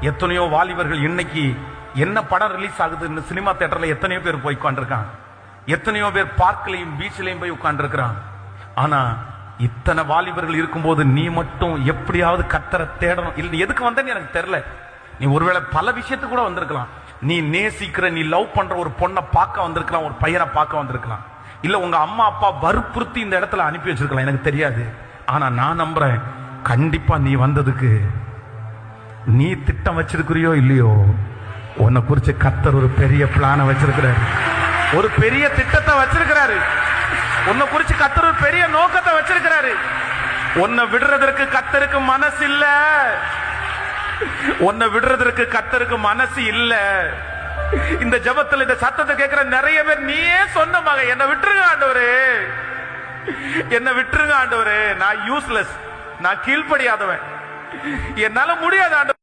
எத்தனையோ வாலிபர்கள் இன்னைக்கு என்ன படம் ரிலீஸ் ஆகுதுன்னு சினிமா தியேட்டர்ல எத்தனையோ பேர் போய் உட்கார்ந்துருக்காங்க, எத்தனையோ பேர் பார்க்லையும் பீச்லயும் போய் உட்கார்ந்துருக்கிறாங்க. ஆனா இத்தனை வாலிபர்கள் இருக்கும்போது நீ மட்டும் எப்படியாவது கர்த்தரை தேடணும். இல்லை எதுக்கு வந்தேன்னு எனக்கு தெரியல. நீ ஒருவேளை பல விஷயத்துக்கு கூட வந்திருக்கலாம். நீ நேசிக்கிற, நீ லவ் பண்ற ஒரு பொண்ணை பார்க்க வந்திருக்கலாம், ஒரு பையனை பார்க்க வந்திருக்கலாம், இல்ல உங்க அம்மா அப்பா வற்புறுத்தி இந்த இடத்துல அனுப்பி வச்சிருக்கலாம், எனக்கு தெரியாது. ஆனா நான் நம்புறேன், கண்டிப்பா நீ வந்ததுக்கு நீ திட்டம் வச்சிருக்கிறியோ இல்லையோ, உன்னை குறிச்சு கர்த்தர் ஒரு பெரிய பிளான வச்சிருக்கிறாரு, ஒரு பெரிய திட்டத்தை வச்சிருக்கிறாரு. உன்னை குறிச்சு கர்த்தர் ஒரு பெரிய நோக்கத்தை வச்சிருக்கிறாரு. உன்னை விடுறதற்கு கர்த்தருக்கு மனசு இல்ல, உன்னை விடுறதற்கு கர்த்தருக்கு மனசு இல்ல. இந்த ஜெபத்துல இந்த சத்தத்தை கேட்கிற நிறைய பேர் நீயே சொன்ன மகன், என்னை விட்டுருங்க ஆண்டவரே, என்னை விட்டுருங்க ஆண்டவரே, நான் யூஸ்லெஸ், நான் கீழ்ப்படியாதவன், என்னால முடியாது ஆண்டவரே.